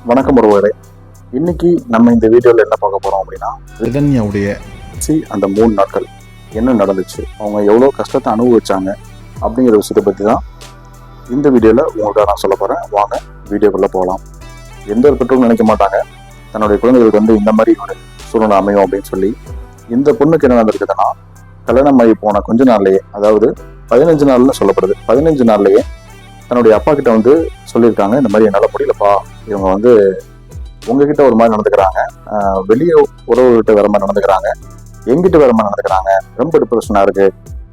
வணக்கம் ஒருவரே. இன்னைக்கு நம்ம இந்த வீடியோவில் என்ன பார்க்க போறோம் அப்படின்னா, ரிதன்யாவுடைய அந்த 3 நாட்கள் என்ன நடந்துச்சு, அவங்க எவ்வளோ கஷ்டத்தை அனுபவிச்சாங்க அப்படிங்கிற விஷயத்தை பற்றி தான் இந்த வீடியோவில் உங்கள்கிட்ட நான் சொல்ல போகிறேன். வாங்க வீடியோக்குள்ளே போகலாம். எந்த ஒரு பெற்றோரும் நினைக்க மாட்டாங்க தன்னுடைய குழந்தைகளுக்கு இந்த மாதிரி ஒரு சூழ்நிலை அமையும் அப்படின்னு சொல்லி. இந்த பொண்ணுக்கு என்ன நடந்திருக்குதுன்னா, கல்யாணம் ஆகி போன கொஞ்ச நாள்லயே, அதாவது 15 நாள்னு சொல்லப்படுது, 15 நாள்லயே தன்னுடைய அப்பா கிட்ட சொல்லியிருக்காங்க, இந்த மாதிரி என்னால் முடியலப்பா, இவங்க உங்ககிட்ட ஒரு மாதிரி நடந்துக்கிறாங்க, வெளியே உறவுகிட்ட வேற மாதிரி நடந்துக்கிறாங்க, எங்கிட்ட வேற மாதிரி நடந்துக்கிறாங்க, ரொம்ப டிப்ரெஷனா இருக்கு,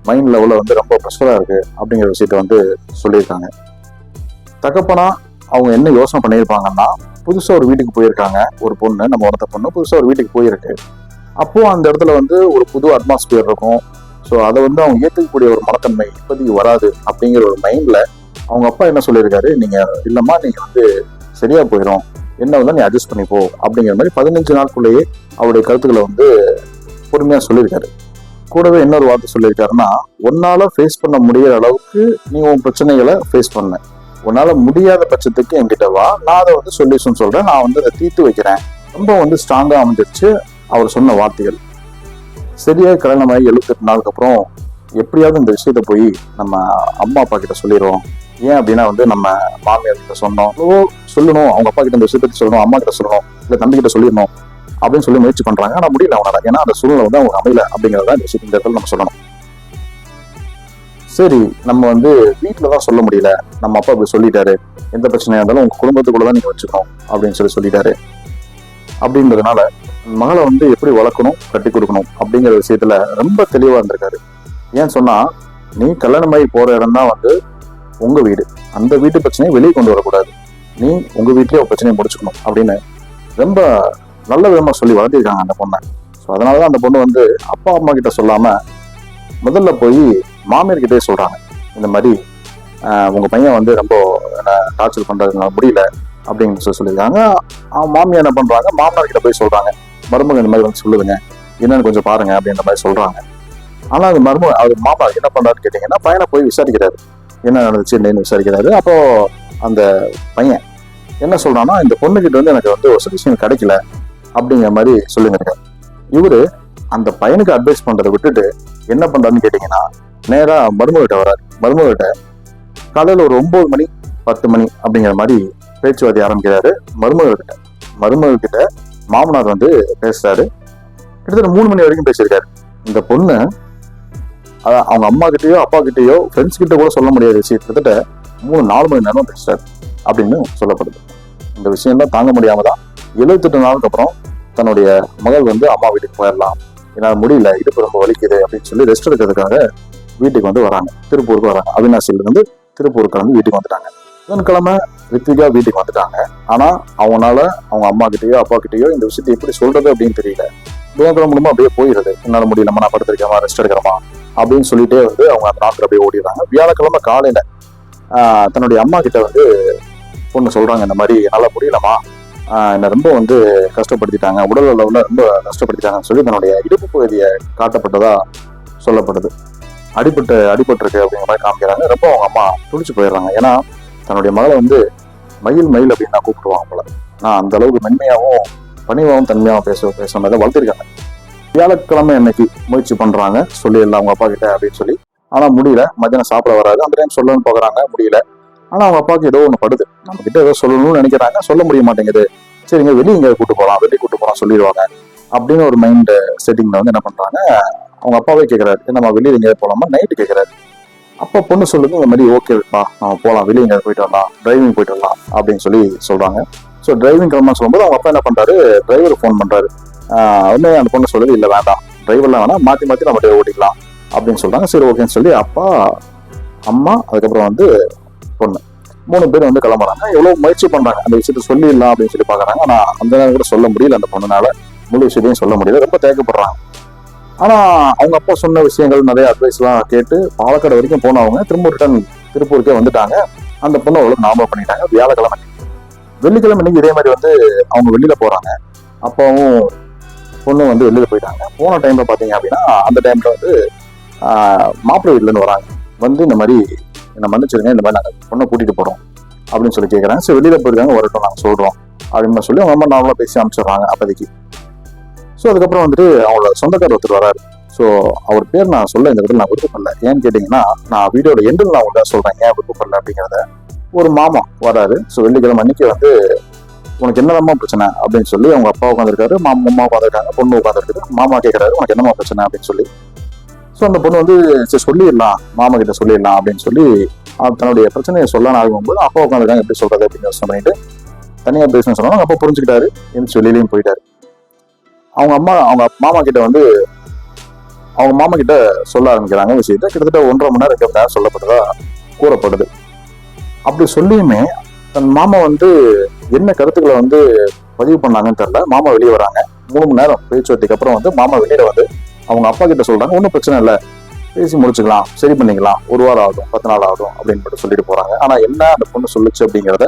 மைண்ட் லெவலில் ரொம்ப ப்ரெஷரா இருக்கு அப்படிங்கிற விஷயத்த சொல்லியிருக்காங்க. தகப்பனா அவங்க என்ன யோசனை பண்ணியிருப்பாங்கன்னா, புதுசா ஒரு வீட்டுக்கு போயிருக்காங்க, ஒரு பொண்ணு, நம்ம ஒருத்த பொண்ணு புதுசா ஒரு வீட்டுக்கு போயிருக்கு. அப்போ அந்த இடத்துல ஒரு புது அட்மாஸ்பியர் இருக்கும். ஸோ அதை அவங்க ஏற்றுக்கக்கூடிய ஒரு மனத்தன்மை இப்போதைக்கு வராது அப்படிங்கிற ஒரு மைண்ட்ல அவங்க அப்பா என்ன சொல்லியிருக்காரு, நீங்க இல்லம்மா, நீங்க சரியா போயிடும், என்ன நீ அட்ஜஸ்ட் பண்ணிப்போ அப்படிங்கிற மாதிரி 15 நாட்குள்ளேயே அவருடைய கருத்துக்களை பொறுமையா சொல்லியிருக்காரு. கூடவே இன்னொரு வார்த்தை சொல்லியிருக்காருன்னா, உன்னால ஃபேஸ் பண்ண முடியாத அளவுக்கு நீ உன் பிரச்சனைகளை ஃபேஸ் பண்ண, உன்னால முடியாத பட்சத்துக்கு என்கிட்ட வா, நான் அதை சொல்யூஷன் சொல்றேன், நான் அதை தீர்த்து வைக்கிறேன். ரொம்ப ஸ்ட்ராங்கா அமைஞ்சிருச்சு அவர் சொன்ன வார்த்தைகள். சரியா கல்யாணமாகி 78 நாளுக்கு அப்புறம் எப்படியாவது இந்த விஷயத்த போய் நம்ம அம்மா அப்பா கிட்ட சொல்லிடுவோம். ஏன் அப்படின்னா நம்ம மாமியார் கிட்ட சொல்லணும், அவங்க அப்பா கிட்ட இந்த விஷயத்த சொல்லணும், அம்மா கிட்ட சொல்லணும், இல்ல தம்பி கிட்ட சொல்லிடணும் அப்படின்னு சொல்லி முயற்சி பண்றாங்க. ஆனா முடியல அவனால, ஏன்னா அந்த சூழ்நிலை அவங்க அமையல அப்படிங்கிறத இந்த விஷயத்த இந்த இடத்துல நம்ம சொல்லணும். சரி, நம்ம வீட்டுலதான் சொல்ல முடியல, நம்ம அப்பா இப்படி சொல்லிட்டாரு, எந்த பிரச்சனையா இருந்தாலும் உங்க குடும்பத்துக்குள்ளதான் நீங்க வச்சுக்கணும் அப்படின்னு சொல்லிட்டாரு. அப்படின்றதுனால மகளை எப்படி வளர்க்கணும், கட்டி கொடுக்கணும் அப்படிங்கிற விஷயத்துல ரொம்ப தெளிவா இருந்திருக்காரு. ஏன் சொன்னா, நீ கல்யாணமாகி போற இடம் தான் உங்க வீடு, அந்த வீட்டு பிரச்சனையை வெளியே கொண்டு வரக்கூடாது, நீ உங்க வீட்லயே ஒரு பிரச்சனையை முடிச்சுக்கணும் அப்படின்னு ரொம்ப நல்ல விதமா சொல்லி வளர்த்திருக்காங்க அந்த பொண்ணை. ஸோ அதனாலதான் அந்த பொண்ணு அப்பா அம்மா கிட்ட சொல்லாம முதல்ல போய் மாமியார் கிட்டே சொல்றாங்க, இந்த மாதிரி உங்க பையன் ரொம்ப டார்ச்சர் பண்றதுனால முடியல அப்படின்னு சொல்லியிருக்காங்க. மாமியார் என்ன பண்றாங்க, மாமனார் கிட்ட போய் சொல்றாங்க, மருமகன் இந்த மாதிரி சொல்லுதுங்க, என்னன்னு கொஞ்சம் பாருங்க அப்படின்ற மாதிரி சொல்றாங்க. ஆனா அது மாமனார் என்ன பண்றாருன்னு கேட்டீங்கன்னா, பையனை போய் விசாரிக்கிறாரு, என்ன நடந்துச்சு என்னன்னு விசாரிக்கிறாரு. அப்போ அந்த பையன் என்ன சொல்றான்னா, இந்த பொண்ணுகிட்ட எனக்கு ஒரு விஷயம் கிடைக்கல அப்படிங்கிற மாதிரி சொல்லியிருக்காரு. இவரு அந்த பையனுக்கு அட்வைஸ் பண்றதை விட்டுட்டு என்ன பண்றாருன்னு கேட்டீங்கன்னா, நேரா மருமகிட்ட வர்றாரு. மருமகிட்ட காலையில ஒரு 9 மணி 10 மணி அப்படிங்கிற மாதிரி பேச்சுவார்த்தை ஆரம்பிக்கிறாரு மருமகிட்ட மாமனார் பேசுறாரு. கிட்டத்தட்ட 3 மணி வரைக்கும் பேசியிருக்காரு. இந்த பொண்ணு அவங்க அம்மா கிட்டயோ அப்பா கிட்டயோ ஃப்ரெண்ட்ஸ் கிட்ட கூட சொல்ல முடியாத விஷயம் கிட்டத்தட்ட 3-4 மணி நேரம் பேசுறாரு அப்படின்னு சொல்லப்படுது. இந்த விஷயம்லாம் தாங்க முடியாம தான் 78 நாளுக்கு அப்புறம் தன்னுடைய மகள் அம்மா வீட்டுக்கு போயிடலாம், என்னால் முடியல, இடுப்பு ரொம்ப வலிக்குது அப்படின்னு சொல்லி ரெஸ்ட் எடுக்கிறதுக்காக வீட்டுக்கு வராங்க. திருப்பூருக்கு வராங்க. அவினாசியில திருப்பூருக்கு வீட்டுக்கு வந்துட்டாங்க. புதன்கிழமை ரித்விகா வீட்டுக்கு வந்துட்டாங்க. ஆனா அவங்களால அவங்க அம்மா கிட்டயோ அப்பா கிட்டயோ இந்த விஷயத்தை எப்படி சொல்றது அப்படின்னு தெரியல. புதன்கிழமை மூலமா அப்படியே போயிடுது, என்னால முடியலமா, நான் படுத்திருக்கேமா, ரெஸ்ட் எடுக்கிறமா அப்படின்னு சொல்லிட்டே அவங்க அந்த நாட்கள் அப்படியே ஓடிடுறாங்க. வியாழக்கிழமை காலையில தன்னுடைய அம்மா கிட்ட பொண்ணு சொல்றாங்க, இந்த மாதிரி என்னால முடியலமா, என்னை ரொம்ப கஷ்டப்படுத்திட்டாங்க, உடல் அளவுல ரொம்ப கஷ்டப்படுத்திட்டாங்கன்னு சொல்லி தன்னுடைய இடுப்பு பகுதியை காட்டப்பட்டதா சொல்லப்படுது. அடிபட்டிருக்கு அப்படிங்கிற மாதிரி காமிக்கிறாங்க. ரொம்ப அவங்க அம்மா துடிச்சு போயிடுறாங்க. ஏன்னா தன்னுடைய மகளை மயில் அப்படின்னு நான் கூப்பிடுவாங்க போல. நான் அந்த அளவுக்கு மென்மையாகவும் பணிவாகவும் தன்மையாகவும் பேச மாதிரி வளர்த்திருக்காங்க. வியாழக்கிழமை அன்னைக்கு முயற்சி பண்றாங்க, சொல்லிடலாம் அவங்க அப்பா கிட்ட அப்படின்னு சொல்லி. ஆனா முடியல. மத்தியானம் சாப்பிட வராது. அந்த டைம் சொல்லணும்னு பாக்குறாங்க, முடியல. ஆனா அவங்க அப்பாவுக்கு ஏதோ ஒண்ணு படுது, நம்ம கிட்ட ஏதோ சொல்லணும்னு நினைக்கிறாங்க, சொல்ல முடிய மாட்டேங்குது. சரிங்க, வெளியே இங்க கூட்டு போலாம் சொல்லிடுவாங்க அப்படின்னு ஒரு மைண்ட் செட்டிங்ல என்ன பண்றாங்க, அவங்க அப்பாவே கேட்கிறாரு, நம்ம வெளியே எங்கேயாவது போலாமா, நைட்டு கேட்கிறாரு. அப்போ பொண்ணு சொல்லுது, இந்த மாதிரி ஓகேப்பா, நம்ம போகலாம், வெளியே எங்கேயாவது போயிட்டு வரலாம், டிரைவிங் போயிட்டு வரலாம் அப்படின்னு சொல்றாங்க. ஸோ டிரைவிங் கிளம்பா சொல்லும்போது அவங்க அப்பா என்ன பண்றாரு, டிரைவர் ஃபோன் பண்றாரு. உடனே அந்த பொண்ணு சொல்லுது, இல்லை வேண்டாம், டிரைவர்லாம் வேணாம், மாற்றி நம்ம ஓட்டிக்கலாம் அப்படின்னு சொல்றாங்க. சரி ஓகேன்னு சொல்லி அப்பா, அம்மா, அதுக்கப்புறம் பொண்ணு 3 பேர் கிளம்புறாங்க. எவ்வளவு முயற்சி பண்றாங்க அந்த விஷயத்த சொல்லிடலாம் அப்படின்னு சொல்லி பாக்குறாங்க. ஆனா அந்த நேரம் கூட சொல்ல முடியல, அந்த பொண்ணுனால முழு விஷயத்தையும் சொல்ல முடியல, ரொம்ப தேக்கப்படுறாங்க. ஆனா அவங்க அப்பா சொன்ன விஷயங்கள், நிறைய அட்வைஸ் எல்லாம் கேட்டு பாலக்காடு வரைக்கும் போனவங்க திரும்ப ரிட்டர்ன் திருப்பூருக்கே வந்துட்டாங்க. அந்த பொண்ணு அவ்வளவு நாம பண்ணிட்டாங்க. வியாழக்கிழமை, வெள்ளிக்கிழமை இன்னைக்கு இதே மாதிரி அவங்க வெளியில போறாங்க. அப்பாவும் பொண்ணு வெளியில போயிட்டாங்க. போன டைம்ல பாத்தீங்க அப்படின்னா, அந்த டைம்ல மாப்பிள்ளை வீட்டுல இருந்து வராங்க. இந்த மாதிரி என்ன மன்னிச்சிருங்க, இந்த மாதிரி நாங்க பொண்ணை கூட்டிட்டு போறோம் அப்படின்னு சொல்லி கேட்கறாங்க. சரி வெளியில போயிருக்காங்க, வரட்டும் நாங்க சொல்றோம் அப்படின்னு சொல்லி அவங்க அம்மா நார்மலாக பேசி அனுப்பிச்சிடுறாங்க அப்போதைக்கு. ஸோ அதுக்கப்புறம் வந்துட்டு அவங்களோட சொந்தக்காரர் ஒருத்தர் வராரு. ஸோ அவர் பேர் நான் சொல்ல இந்த இடத்துல நான் விருப்பப்படல. ஏன்னு கேட்டிங்கன்னா நான் வீடியோட எண்டில் நான் உங்கள்கிட்ட சொல்கிறேன் ஏன் விருப்பப்படல அப்படிங்கிறத. ஒரு மாமா வராரு. ஸோ வெள்ளிக்கிழமை அன்னைக்கு வந்து உனக்கு என்னமா பிரச்சனை அப்படின்னு சொல்லி அவங்க அப்பா உட்காந்துருக்காரு, அம்மா உட்காந்துருக்காங்க, பொண்ணு உட்காந்துருக்குது. மாமா கேட்குறாரு உனக்கு என்னமா பிரச்சனை அப்படின்னு சொல்லி. ஸோ அந்த பொண்ணு வந்து சரி சொல்லிடலாம், மாமா கிட்ட சொல்லிடலாம் அப்படின்னு சொல்லி தன்னுடைய பிரச்சனையை சொல்லலாம் ஆகும்போது அப்பா உட்காந்துருக்காங்க எப்படி சொல்றது அப்படின்னு யோசனை பண்ணிட்டு தனியாக பேசணும்னு சொன்னாங்க. அப்போ புரிஞ்சுக்கிட்டாரு, எந்திரிச்சு வெளியிலையும் போயிட்டாரு. அவங்க மாமா கிட்ட வந்து அவங்க மாமா கிட்ட சொல்ல ஆரம்பிக்கிறாங்க விஷயத்த. கிட்டத்தட்ட 1.5 மணி நேரம் 2 மணி நேரம் சொல்லப்பட்டதா கூறப்படுது. அப்படி சொல்லியுமே தன் மாமா வந்து என்ன கருத்துக்களை வந்து பதிவு பண்ணாங்கன்னு தெரியல. மாமா வெளியே வராங்க. 3 மணி நேரம் பேச்சுவார்த்தைக்கு அப்புறம் வந்து மாமா வெளியில வந்து அவங்க அப்பா கிட்ட சொல்றாங்க ஒன்றும் பிரச்சனை இல்லை, பேசி முடிச்சுக்கலாம், சரி பண்ணிக்கலாம், 1 வாரம் ஆகும், 10 நாள் ஆகும் அப்படின்னு சொல்லிட்டு போறாங்க. ஆனா என்ன அந்த பொண்ணு சொல்லுச்சு அப்படிங்கிறத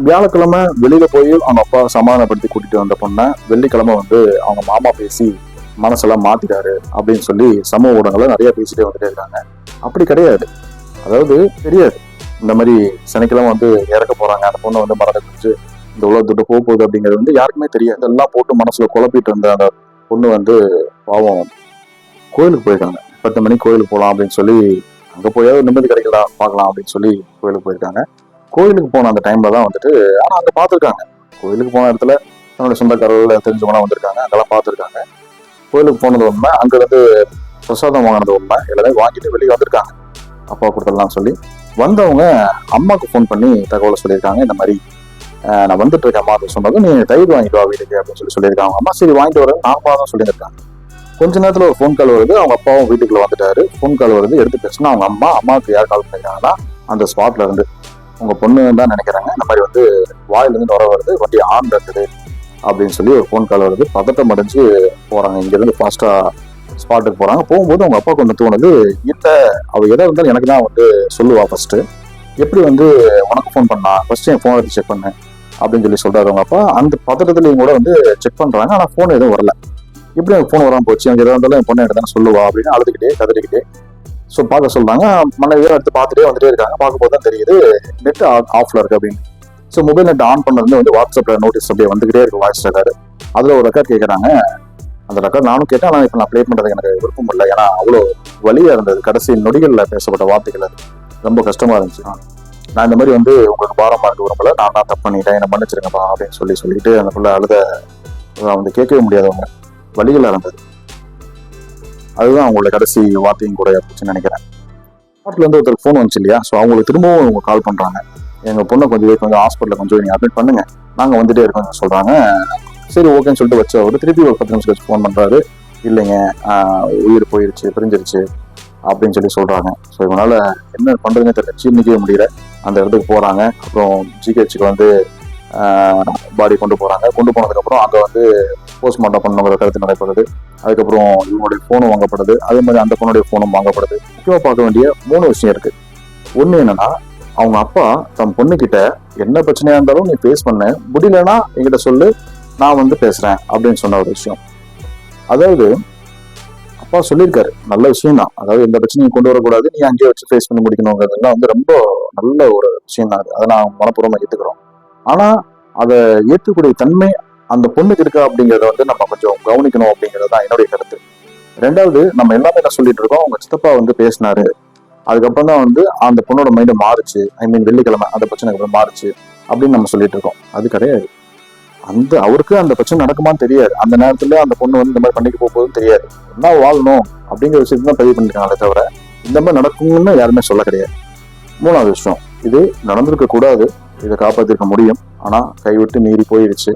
வியாழக்கிழமை வெளியில போய் அவங்க அப்பா சமாதானப்படுத்தி கூட்டிட்டு வந்த பொண்ணை வெள்ளிக்கிழமை வந்து அவங்க மாமா பேசி மனசெல்லாம் மாத்திட்டாரு அப்படின்னு சொல்லி சமூக ஊடகங்களை நிறைய பேசிட்டே வந்துட்டே இருக்காங்க. அப்படி கிடையாது. அதாவது தெரியாது இந்த மாதிரி சனிக்கிழமை வந்து இறக்க போறாங்க, அந்த பொண்ணை வந்து மறந்து குடிச்சு இந்த உலகத்துட்டு போக போகுது அப்படிங்கிறது வந்து யாருக்குமே தெரியாது. இதெல்லாம் போட்டு மனசுல குழப்பிட்டு இருந்த அந்த பொண்ணு வந்து பாவம் கோயிலுக்கு போயிருக்காங்க. 10 மணிக்கு கோயிலுக்கு போகலாம் அப்படின்னு சொல்லி அங்க போயாவது நிம்மதி கிடைக்கலாம் பார்க்கலாம் அப்படின்னு சொல்லி கோயிலுக்கு போயிருக்காங்க. கோயிலுக்கு போன அந்த டைம்ல தான் வந்துட்டு ஆனா அங்க பார்த்துருக்காங்க. கோயிலுக்கு போன இடத்துல தன்னோட சொந்தக்காரர்கள் தெரிஞ்சவங்களாம் வந்திருக்காங்க, அங்கெல்லாம் பார்த்துருக்காங்க. கோயிலுக்கு போனது உண்மை, அங்க இருந்து பிரசாதம் வாங்கினது உண்மை, எல்லாமே வாங்கிட்டு வெளியே வந்திருக்காங்க அப்பா கொடுத்துடலாம் சொல்லி. வந்தவங்க அம்மாவுக்கு ஃபோன் பண்ணி தகவலை சொல்லியிருக்காங்க. இந்த மாதிரி நான் வந்துட்டு இருக்கேன் அம்மா சொன்னது, நீ தயிர் வாங்கிட்டு வா வீட்டுக்கு அப்படின்னு சொல்லியிருக்காங்க. அம்மா சரி வாங்கிட்டு வரேன் நார்மலாக தான் சொல்லியிருக்காங்க. கொஞ்ச நேரத்தில் ஒரு ஃபோன் கால் வருது. அவங்க அப்பாவும் வீட்டுக்குள்ள வந்துட்டாரு. ஃபோன் கால் வருது, எடுத்து பேசினா அவங்க அம்மாவுக்கு யார் கால் பண்ணியிருக்காங்கன்னா அந்த ஸ்பாட்ல இருந்து உங்க பொண்ணு தான் நினைக்கிறாங்க, இந்த மாதிரி வந்து வாயிலிருந்து வர வருது, வண்டி ஆன் இருக்குது அப்படின்னு சொல்லி ஒரு ஃபோன் கால் வருது. பதட்டம் அடைஞ்சு போறாங்க. இங்கிருந்து ஃபாஸ்டா ஸ்பாட்டுக்கு போறாங்க. போகும்போது அவங்க அப்பா கொஞ்சம் தோணுது, இல்லை அவ எதை இருந்தாலும் எனக்கு தான் வந்து சொல்லுவா, ஃபர்ஸ்ட் எப்படி வந்து உனக்கு ஃபோன் பண்ணா, ஃபர்ஸ்ட் என் ஃபோன் எடுத்து செக் பண்ணு அப்படின்னு சொல்லி சொல்றாரு அவங்க அப்பா. அந்த பதட்டத்துலையும் கூட வந்து செக் பண்றாங்க. ஆனா ஃபோன் எதுவும் வரல. எப்படி எனக்கு ஃபோன் வராமல் போச்சு, அவங்க எதாவது இருந்தாலும் என் பொண்ணு எடுத்தானே சொல்லுவா அப்படின்னு அழுதுகிட்டே கதறிக்கிட்டே ஸோ பார்க்க சொல்றாங்க. மனைவியோ எடுத்து பார்த்துட்டே வந்துட்டே இருக்காங்க. பார்க்கும்போது தான் தெரியுது நெட் ஆஃப்ல இருக்கு அப்படின்னு. ஸோ மொபைல் நெட் ஆன் பண்ணது வந்து வாட்ஸ்அப்ல நோட்டீஸ் அப்படியே வந்துகிட்டே இருக்கு, வாய்ஸ் ரெக்கார்டு. அதுல ஒரு ரெக்கார்ட் கேட்கறாங்க. அந்த ரெக்கார்ட் நானும் கேட்டேன், ஆனால் இப்போ நான் ப்ளே பண்றதுக்கு எனக்கு விருப்பம் இல்லை. ஏன்னா அவ்வளோ வலியா இருந்தது. கடைசி நொடிகள்ல பேசப்பட்ட வார்த்தைகள் அது ரொம்ப கஷ்டமா இருந்துச்சு. நான் இந்த மாதிரி வந்து உங்களுக்கு பாரமா இருக்க விரும்பல, நான் தான் தப்பு பண்ணிட்டேன், என்ன மன்னிச்சிருங்கப்பா அப்படின்னு சொல்லிட்டு அந்த பிள்ளை அழுத வந்து கேட்கவே முடியாதவங்க வழிகள் இருந்தது. அதுதான் அவங்களோட கடைசி வார்த்தையும் கூட இருந்துச்சுன்னு நினைக்கிறேன். நாட்டில் வந்து ஒருத்தருக்கு ஃபோன் வந்துச்சு இல்லையா, ஸோ அவங்களுக்கு திரும்பவும் அவங்க கால் பண்றாங்க. எங்க பொண்ணை கொஞ்சம் ஹாஸ்பிட்டலில் கொஞ்சம் நீங்க அட்மிட் பண்ணுங்க, நாங்க வந்துட்டே இருக்கோம் சொல்றாங்க. சரி ஓகேன்னு சொல்லிட்டு வச்சு அவர் திருப்பி ஒரு 10 நிமிஷம் கழிச்சு ஃபோன் பண்றாரு. இல்லைங்க உயிர் போயிருச்சு, பிரிஞ்சிருச்சு அப்படின்னு சொல்லி சொல்றாங்க. ஸோ இவனால என்ன பண்றதுன்னு தெரியல, நிக்கவே முடியல. அந்த இடத்துக்கு போறாங்க. அப்புறம் ஜிஹெச்சுக்கு வந்து பாடி கொண்டு போறாங்க. கொண்டு போனதுக்கு அப்புறம் அங்க வந்து போஸ்ட்மார்ட்டம் பண்ணவங்க கருத்து நடைபெறுது. அதுக்கப்புறம் இவங்களுடைய போனும் வாங்கப்படுது. அதே மாதிரி அந்த பொண்ணுடைய போனும் வாங்கப்படுது. முக்கியமா பார்க்க வேண்டிய 3 விஷயம் இருக்கு. ஒண்ணு என்னன்னா, அவங்க அப்பா தன் பொண்ணு கிட்ட என்ன பிரச்சனையா இருந்தாலும் நீ ஃபேஸ் பண்ண, முடியலன்னா என்கிட்ட சொல்லு, நான் வந்து பேசுறேன் அப்படின்னு சொன்ன ஒரு விஷயம். அதாவது அப்பா சொல்லியிருக்காரு, நல்ல விஷயம் தான். அதாவது எந்த பிரச்சனையும் கொண்டு வரக்கூடாது, நீ அங்கேயே வச்சு ஃபேஸ் பண்ணி முடிக்கணுங்கிறதுலாம் வந்து ரொம்ப நல்ல ஒரு விஷயம் தான். அதை நான் மனப்பூர்வமா ஏத்துக்கிறோம். ஆனா அதை ஏற்றுக்கூடிய தன்மை அந்த பொண்ணுக்கு இருக்கா அப்படிங்கிறத வந்து நம்ம கொஞ்சம் கவனிக்கணும் அப்படிங்கிறது தான் என்னுடைய கருத்து. 2வது, நம்ம எல்லாமே என்ன சொல்லிட்டு இருக்கோம், அவங்க சித்தப்பா வந்து பேசினாரு, அதுக்கப்புறம் தான் வந்து அந்த பொண்ணோட மைண்ட் மாறுச்சு, வெள்ளிக்கிழமை அந்த பிரச்சனைக்கு மாறுச்சு அப்படின்னு நம்ம சொல்லிட்டு இருக்கோம். அது கிடையாது. அவருக்கு அந்த பிரச்சனை நடக்குமான்னு தெரியாது. அந்த நேரத்துல அந்த பொண்ணு வந்து இந்த மாதிரி பண்ணிட்டு போகுதுன்னு தெரியாது. என்ன வாழணும் அப்படிங்கிற விஷயத்தை தான் பதிவு பண்ணிருக்காங்களே தவிர இந்த மாதிரி நடக்கும்னு யாருமே சொல்ல கிடையாது. 3வது விஷயம், இது நடந்திருக்க கூடாது, இதை காப்பாத்திருக்க முடியும், ஆனா கைவிட்டு மீறி போயிடுச்சு.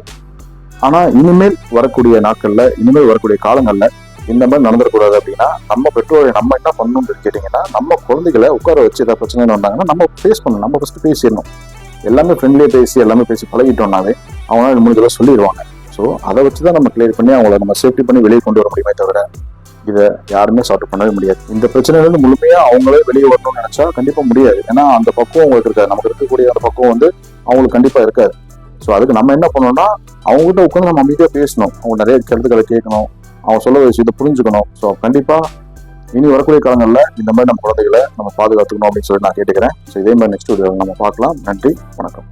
ஆனா இனிமேல் வரக்கூடிய நாட்கள்ல, இனிமேல் வரக்கூடிய காலங்கள்ல இந்த மாதிரி நடந்துடக்கூடாது அப்படின்னா நம்ம பெற்றோரை நம்ம என்ன பண்ணணும்னு கேட்டீங்கன்னா, நம்ம குழந்தைகளை உட்கார வச்சு ஏதாவது பிரச்சனைன்னு வந்தாங்கன்னா நம்ம ஃபேஸ் பண்ணணும். நம்ம ஃபர்ஸ்ட் பேசிடணும். எல்லாமே ஃப்ரெண்ட்லியே எல்லாமே பேசி பழகிட்டோம்னாவே அவங்களால முடிஞ்சதை சொல்லிடுவாங்க. ஸோ அதை வச்சுதான் நம்ம கிளியர் பண்ணி அவங்கள நம்ம சேஃப்டி பண்ணி வெளியே கொண்டு வர முடியுமே தவிர இதை யாருமே சால்வ் பண்ணவே முடியாது. இந்த பிரச்சனையிலிருந்து முழுமையா அவங்களே வெளியே வரணும்னு நினைச்சா கண்டிப்பா முடியாது. ஏன்னா அந்த பக்குவம் அவங்களுக்கு இருக்காது. நமக்கு இருக்கக்கூடிய அந்த பக்குவம் வந்து அவங்களுக்கு கண்டிப்பா இருக்காது. ஸோ அதுக்கு நம்ம என்ன பண்ணணும்னா, அவங்ககிட்ட உட்காந்து நம்ம அமைதியா பேசணும். அவங்க நிறைய கருத்துக்களை கேட்கணும், அவங்க சொல்ல விஷயத்தை புரிஞ்சுக்கணும். ஸோ கண்டிப்பா இனி வரக்கூடிய காலங்கள்ல இந்த மாதிரி நம்ம குழந்தைகளை நம்ம பாதுகாத்துக்கணும் அப்படின்னு சொல்லி நான் கேட்டுக்கிறேன். ஸோ இதே மாதிரி நெக்ஸ்ட் வீடியோவில் நம்ம பார்க்கலாம். நன்றி, வணக்கம்.